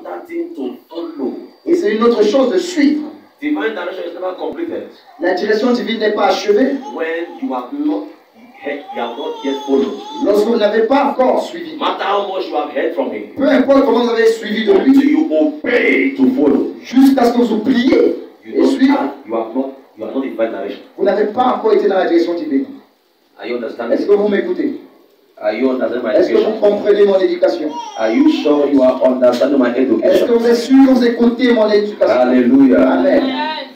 another thing to follow. Et c'est une autre chose de suivre. Divine direction is never completed. La direction divine n'est pas achevée When you have not yet followed. lorsque vous n'avez pas encore suivi. No matter how much you have heard from him. Peu importe comment vous avez suivi de Until lui, you obey to follow. jusqu'à ce que vous oubliez et suivez, You are not in divine direction. vous n'avez pas encore été dans la direction divine. Are you understanding? Est-ce que vous m'écoutez? Are you understanding my Est-ce que vous education? comprenez mon éducation? Are you sure you are understanding my Est-ce que education? vous êtes sûr que vous écoutez mon éducation? Hallelujah. Amen.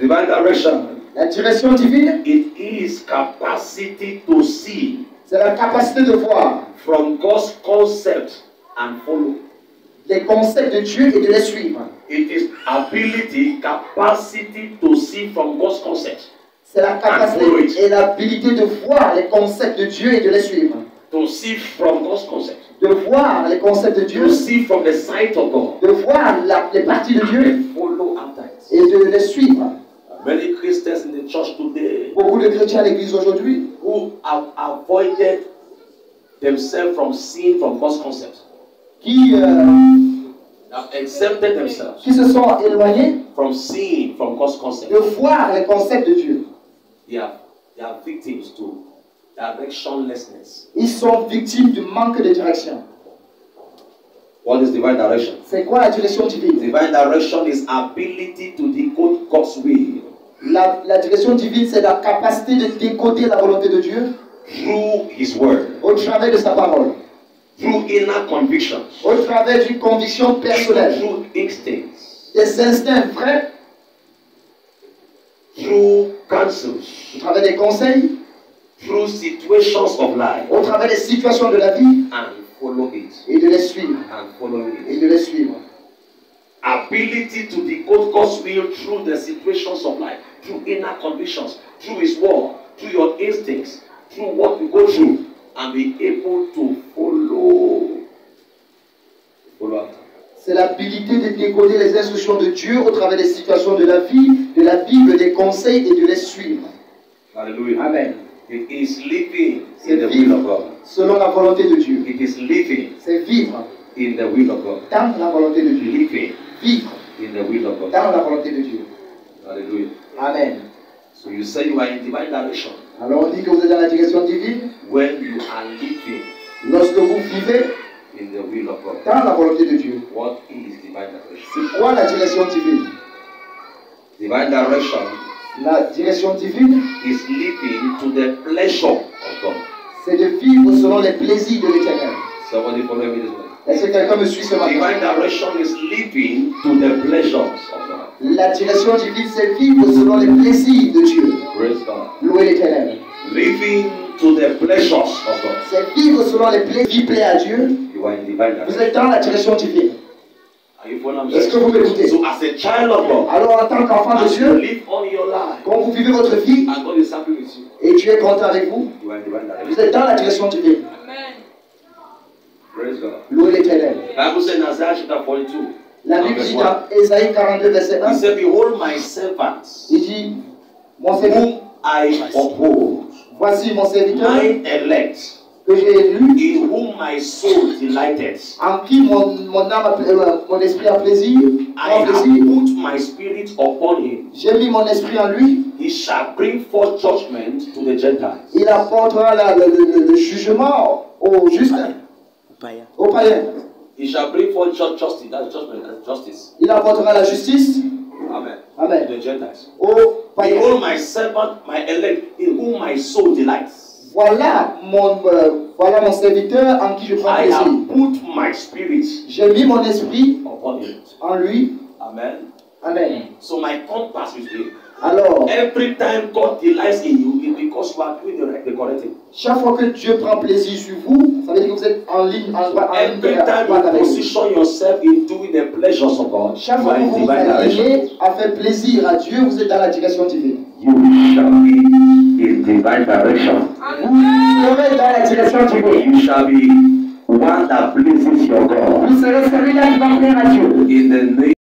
Divine direction. La direction divine, It is capacity to see c'est la capacité de voir from God's concept and follow. les concepts de Dieu et de les suivre. It is ability, capacity to see from God's concept. C'est la capacité et l'habilité de voir les concepts de Dieu et de les suivre. To see from God's concept. De voir les concepts de Dieu, To see from the sight of God. de voir les parties de Dieu And follow after it. et de les suivre. Many Christians in the church today Beaucoup de chrétiens à l'église aujourd'hui who have avoided themselves from seeing from God's concept. qui Have exempted themselves se sont éloignés from seeing from God's concept. de voir les concepts de Dieu. They are victims to directionlessness. Ils sont victimes du manque de direction. What is divine direction? C'est quoi la direction divine? Divine direction is ability to decode God's will La direction divine, c'est la capacité de décoder la volonté de Dieu through His word, au travers de sa parole, through inner convictions, au travers d'une conviction personnelle, through instincts, des instincts vrais, through counsels, au travers des conseils, through situations of life, au travers des situations de la vie and follow it. et de les suivre. And follow Et it. de les suivre. Ability to decode God's will through the situations of life, through inner convictions, through His word, through your instincts, through what you go through, and be able to follow after. C'est l'habilité de décoder les instructions de Dieu au travers des situations de la vie, de la Bible, des conseils et de les suivre. Hallelujah. Amen. It is living C'est in the will of vivre God. selon la volonté de Dieu. It is living C'est vivre in the will of God. dans la volonté de Dieu. Living Vivre in the will of God. dans la volonté de Dieu. Hallelujah. Amen. So you say you are in divine direction Alors on dit que vous êtes dans la direction divine when you are living lorsque vous vivez in the will of God. dans la volonté de Dieu. What is divine direction? C'est quoi la direction divine? Divine direction La direction divine, is living to the pleasure of God. c'est de vivre selon les plaisirs de l'Éternel. Somebody follow me this way. Est-ce que quelqu'un me suit ce matin? Divine direction is living to the pleasures of God. La direction divine, c'est vivre selon les plaisirs de Dieu. Praise God. Louer l'Éternel. Living to the pleasures of God. C'est vivre selon les plaisirs qui plaît à Dieu. You are in divine Vous direction. êtes dans la direction divine. Are you following me? Est-ce que vous m'écoutez? So as a child of God, Alors en tant qu'enfant de as you Dieu, live on your life, quand vous vivez votre vie and God is happy with you, et Dieu est content avec vous, you are in divine direction. vous êtes dans la direction divine. Praise God. Louer l'Éternel. The Bible says in Isaiah chapter 42, La Bible dit dans Ésaïe 42, verset He 1, said, Behold my servants, il dit, mon serviteur, whom I uphold, voici mon serviteur mine elect, que j'ai élu, in whom my soul delighted. en qui mon âme, mon esprit a plaisir, I prend have plaisir. put my spirit upon him. J'ai mis mon esprit en lui. He shall bring forth judgment to the Gentiles. Il apportera le jugement aux justes, aux païens. He shall bring forth justice, that's judgment, that's justice. Il apportera la justice, Amen. amen, To the Gentiles. aux païens. Behold my servant, my elect, in whom my soul delights. Voilà mon serviteur en qui je prends I plaisir. have put my spirit J'ai mis mon esprit upon him. en lui, Amen. amen. So my compass is big. Alors, Every time God delights in you, it's because you are doing the correct thing. chaque fois que Dieu prend plaisir sur vous, ça veut dire que vous êtes en ligne, en droit, en ligne Every time you avec lui. position yourself in doing the pleasures of God, Chaque you fois are que in vous vous divine direction. alignez à faire plaisir à Dieu, vous êtes dans la direction divine. You shall be in divine direction. Vous serez dans la direction divine. You shall be one that pleases your God. Vous serez celui-là qui va plaire à Dieu. In the